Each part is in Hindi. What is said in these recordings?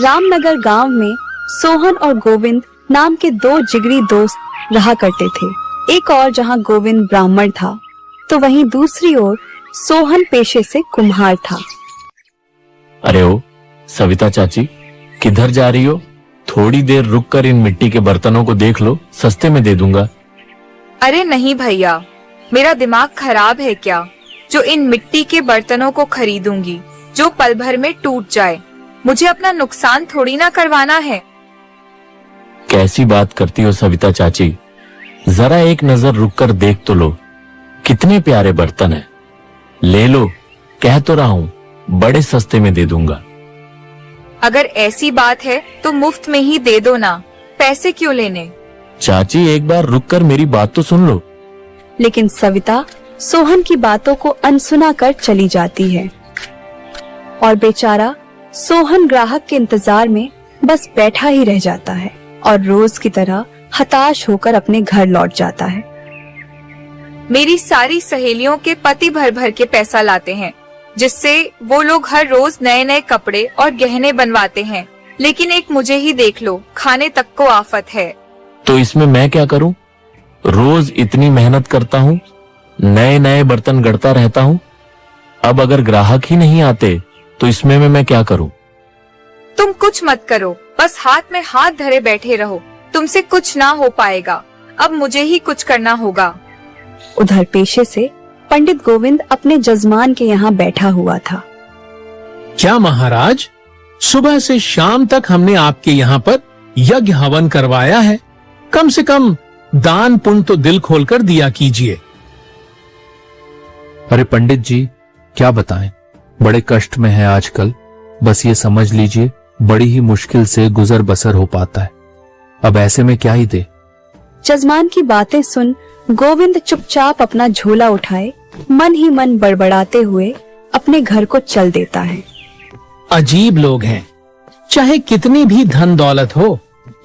रामनगर गांव में सोहन और गोविंद नाम के दो जिगरी दोस्त रहा करते थे। एक और जहां गोविंद ब्राह्मण था तो वहीं दूसरी ओर सोहन पेशे से कुम्हार था। अरे ओ सविता चाची, किधर जा रही हो? थोड़ी देर रुककर इन मिट्टी के बर्तनों को देख लो, सस्ते में दे दूंगा। अरे नहीं भैया, मेरा दिमाग खराब है क्या जो इन मिट्टी के बर्तनों को खरीदूंगी जो पल भर में टूट जाए। मुझे अपना नुकसान थोड़ी ना करवाना है। कैसी बात करती हो सविता चाची, जरा एक नजर रुककर देख तो लो, कितने प्यारे बर्तन हैं। ले लो, कह तो रहा हूँ बड़े सस्ते में दे दूंगा। अगर ऐसी बात है तो मुफ्त में ही दे दो ना, पैसे क्यों लेने। चाची एक बार रुककर मेरी बात तो सुन लो। लेकिन सविता सोहन की बातों को अनसुना कर चली जाती है और बेचारा सोहन ग्राहक के इंतजार में बस बैठा ही रह जाता है और रोज की तरह हताश होकर अपने घर लौट जाता है। मेरी सारी सहेलियों के पति भर भर के पैसा लाते हैं जिससे वो लोग हर रोज नए नए कपड़े और गहने बनवाते हैं, लेकिन एक मुझे ही देख लो, खाने तक को आफत है। तो इसमें मैं क्या करूं? रोज इतनी मेहनत करता हूं, नए नए बर्तन गढ़ता रहता हूं, अब अगर ग्राहक ही नहीं आते तो इसमें मैं क्या करूं? तुम कुछ मत करो, बस हाथ में हाथ धरे बैठे रहो, तुमसे कुछ ना हो पाएगा। अब मुझे ही कुछ करना होगा। उधर पेशे से पंडित गोविंद अपने जजमान के यहाँ बैठा हुआ था। क्या महाराज, सुबह से शाम तक हमने आपके यहाँ पर यज्ञ हवन करवाया है, कम से कम दान पुण्य तो दिल खोलकर दिया कीजिए। अरे पंडित जी, क्या बताएं, बड़े कष्ट में है आजकल। बस ये समझ लीजिए बड़ी ही मुश्किल से गुजर बसर हो पाता है। अब ऐसे में क्या ही दे। जजमान की बातें सुन गोविंद चुपचाप अपना झोला उठाए मन ही मन बड़बड़ाते हुए अपने घर को चल देता है। अजीब लोग हैं, चाहे कितनी भी धन दौलत हो,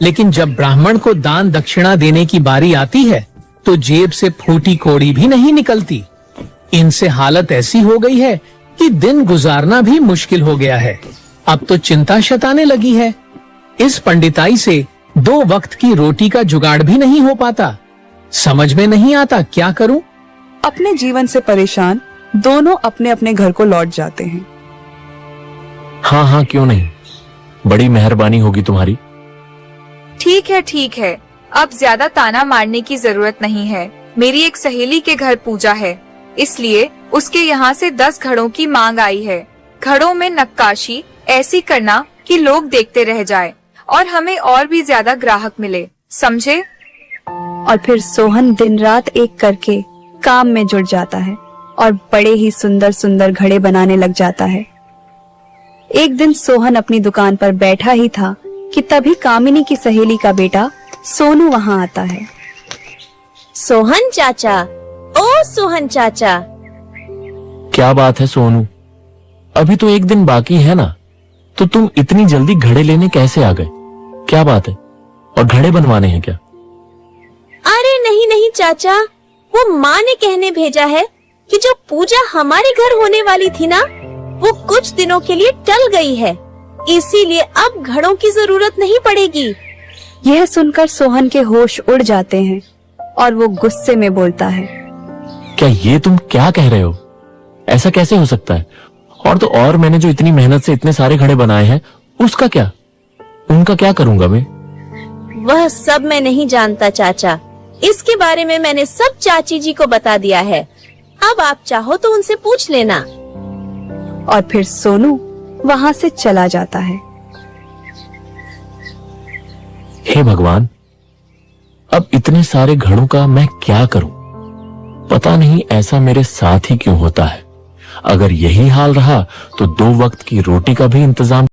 लेकिन जब ब्राह्मण को दान दक्षिणा देने की बारी आती है तो जेब से फूटी कौड़ी भी नहीं निकलती। इनसे हालत ऐसी हो गई है कि दिन गुजारना भी मुश्किल हो गया है। अब तो चिंता सताने लगी है। इस पंडिताई से 2 वक्त की रोटी का जुगाड़ भी नहीं हो पाता। समझ में नहीं आता क्या करूं। अपने जीवन से परेशान दोनों अपने अपने घर को लौट जाते हैं। हाँ हाँ, क्यों नहीं, बड़ी मेहरबानी होगी तुम्हारी। ठीक है, अब ज्यादा ताना मारने की जरूरत नहीं है। मेरी एक सहेली के घर पूजा है, इसलिए उसके यहाँ से 10 घड़ों की मांग आई है। घड़ों में नक्काशी ऐसी करना कि लोग देखते रह जाए और हमें और भी ज्यादा ग्राहक मिले, समझे? और फिर सोहन दिन रात एक करके काम में जुट जाता है और बड़े ही सुंदर सुंदर घड़े बनाने लग जाता है। एक दिन सोहन अपनी दुकान पर बैठा ही था कि तभी कामिनी की सहेली का बेटा सोनू वहाँ आता है। सोहन चाचा, ओ सोहन चाचा। क्या बात है सोनू, अभी तो एक दिन बाकी है ना, तो तुम इतनी जल्दी घड़े लेने कैसे आ गए? क्या बात है, और घड़े बनवाने हैं क्या? अरे नहीं चाचा, वो माँ ने कहने भेजा है कि जो पूजा हमारे घर होने वाली थी ना, वो कुछ दिनों के लिए टल गई है, इसीलिए अब घड़ों की जरूरत नहीं पड़ेगी। यह सुनकर सोहन के होश उड़ जाते हैं और वो गुस्से में बोलता है, क्या ये तुम क्या कह रहे हो? ऐसा कैसे हो सकता है? और तो और मैंने जो इतनी मेहनत से इतने सारे घड़े बनाए हैं, उसका क्या? उनका क्या करूंगा मैं? वह सब मैं नहीं जानता चाचा, इसके बारे में मैंने सब चाची जी को बता दिया है। अब आप चाहो तो उनसे पूछ लेना। और फिर सोनू वहाँ से चला जाता है। हे भगवान, अब इतने सारे घड़ों का मैं क्या करूं? पता नहीं ऐसा मेरे साथ ही क्यों होता है। अगर यही हाल रहा तो 2 वक्त की रोटी का भी इंतजाम